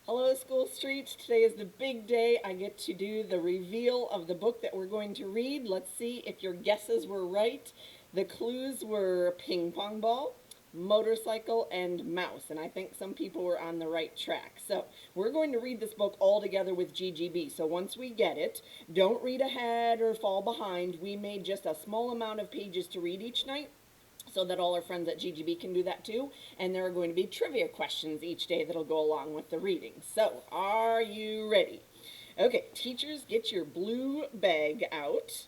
Hello, School Street. Today is the big day. I get to do the reveal of the book that we're going to read. Let's see if your guesses were right. The clues were ping pong ball, motorcycle, and mouse. And I think some people were on the right track. So we're going to read this book all together with GGB. So once we get it, don't read ahead or fall behind. We made just a small amount of pages to read each night so that all our friends at GGB can do that too. And there are going to be trivia questions each day that'll go along with the reading. So, are you ready? Okay, teachers, get your blue bag out.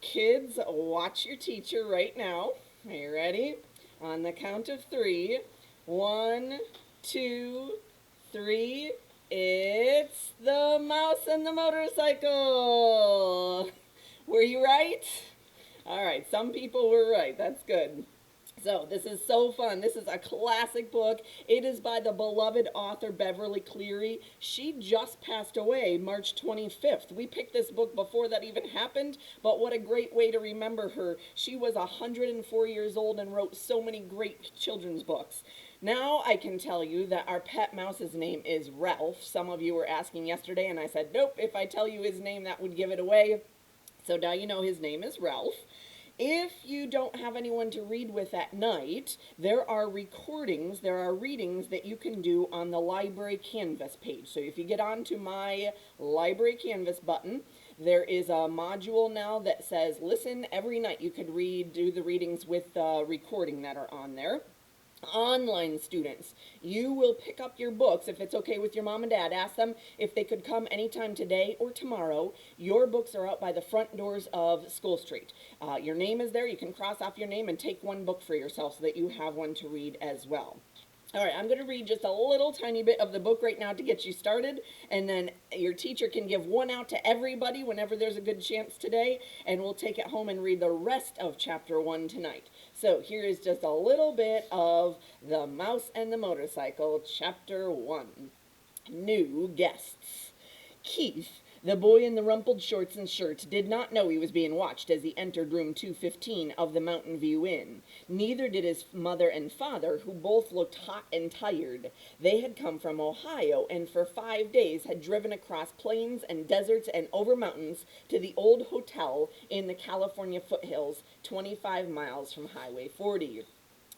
Kids, watch your teacher right now. Are you ready? On the count of three. One, two, three. It's the mouse and the motorcycle. Were you right? All right, some people were right. That's good. So, this is so fun. This is a classic book. It is by the beloved author Beverly Cleary. She just passed away March 25th. We picked this book before that even happened, but what a great way to remember her. She was 104 years old and wrote so many great children's books. Now I can tell you that our pet mouse's name is Ralph. Some of you were asking yesterday, and I said, nope, if I tell you his name, that would give it away. So now you know his name is Ralph. If you don't have anyone to read with at night, there are recordings, there are readings that you can do on the Library Canvas page. So if you get onto my Library Canvas button, there is a module now that says listen every night. You could do the readings with the recording that are on there. Online students, you will pick up your books. If it's okay with your mom and dad, ask them if they could come anytime today or tomorrow. Your books are out by the front doors of School Street. Your name is there. You can cross off your name and take one book for yourself so that you have one to read as well. All right, I'm going to read just a little tiny bit of the book right now to get you started, and then your teacher can give one out to everybody whenever there's a good chance today, and we'll take it home and read the rest of chapter 1 tonight. So here is just a little bit of The Mouse and the Motorcycle, chapter 1. New guests. Keith, the boy in the rumpled shorts and shirt, did not know he was being watched as he entered room 215 of the Mountain View Inn. Neither did his mother and father, who both looked hot and tired. They had come from Ohio and for 5 days had driven across plains and deserts and over mountains to the old hotel in the California foothills, 25 miles from Highway 40.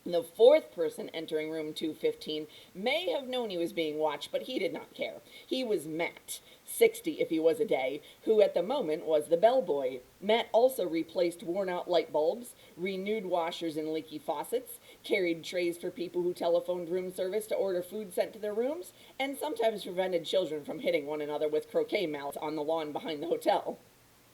The fourth person entering room 215 may have known he was being watched, but he did not care. He was Matt, 60 if he was a day, who at the moment was the bellboy. Matt also replaced worn-out light bulbs, renewed washers and leaky faucets, carried trays for people who telephoned room service to order food sent to their rooms, and sometimes prevented children from hitting one another with croquet mallets on the lawn behind the hotel.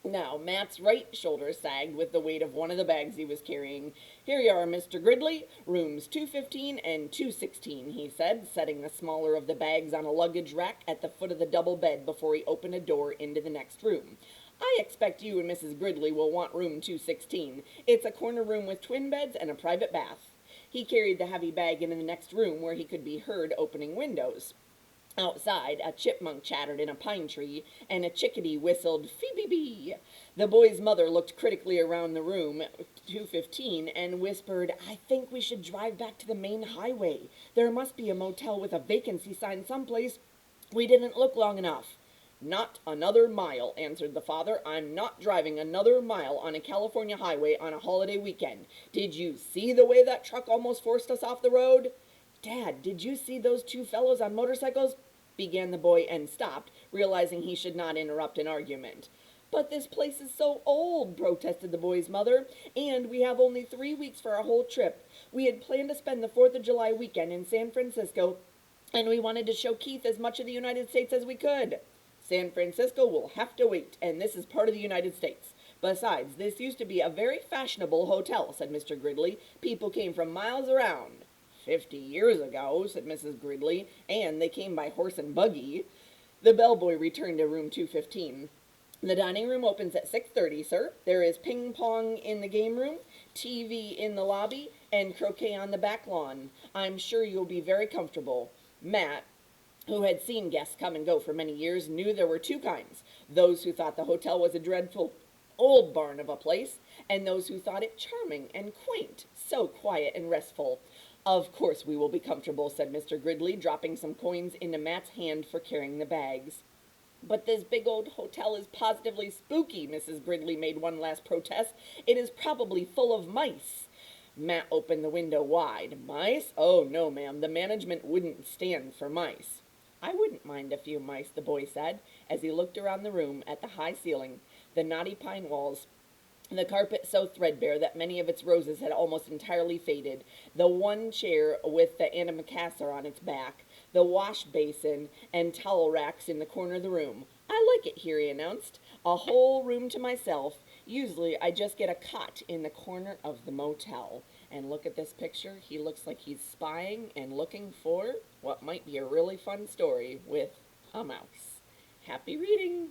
Now, Matt's right shoulder sagged with the weight of one of the bags he was carrying. Here you are, Mr. Gridley, rooms 215 and 216, he said, setting the smaller of the bags on a luggage rack at the foot of the double bed before he opened a door into the next room. I expect you and Mrs. Gridley will want room 216. It's a corner room with twin beds and a private bath. He carried the heavy bag into the next room where he could be heard opening windows. Outside, a chipmunk chattered in a pine tree, and a chickadee whistled "Phoebe." The boy's mother looked critically around the room, 215, and whispered, I think we should drive back to the main highway. There must be a motel with a vacancy sign someplace. We didn't look long enough. Not another mile, answered the father. I'm not driving another mile on a California highway on a holiday weekend. Did you see the way that truck almost forced us off the road? Dad, did you see those two fellows on motorcycles? Began the boy and stopped, realizing he should not interrupt an argument. But this place is so old, protested the boy's mother, and we have only 3 weeks for our whole trip. We had planned to spend the 4th of July weekend in San Francisco, and we wanted to show Keith as much of the United States as we could. San Francisco will have to wait, and this is part of the United States. Besides, this used to be a very fashionable hotel, said Mr. Gridley. People came from miles around. 50 years ago, said Mrs. Gridley, and they came by horse and buggy. The bellboy returned to room 215. The dining room opens at 6:30, sir. There is ping pong in the game room, TV in the lobby, and croquet on the back lawn. I'm sure you'll be very comfortable. Matt, who had seen guests come and go for many years, knew there were two kinds. Those who thought the hotel was a dreadful old barn of a place, and those who thought it charming and quaint, so quiet and restful. Of course we will be comfortable, said Mr. Gridley, dropping some coins into Matt's hand for carrying the bags. But this big old hotel is positively spooky, Mrs. Gridley made one last protest. It is probably full of mice. Matt opened the window wide. Mice? Oh, no, ma'am. The management wouldn't stand for mice. I wouldn't mind a few mice, the boy said, as he looked around the room at the high ceiling, the knotty pine walls, the carpet so threadbare that many of its roses had almost entirely faded, the one chair with the antimacassar on its back, the wash basin and towel racks in the corner of the room. I like it here, he announced. A whole room to myself. Usually I just get a cot in the corner of the motel. And look at this picture. He looks like he's spying and looking for what might be a really fun story with a mouse. Happy reading!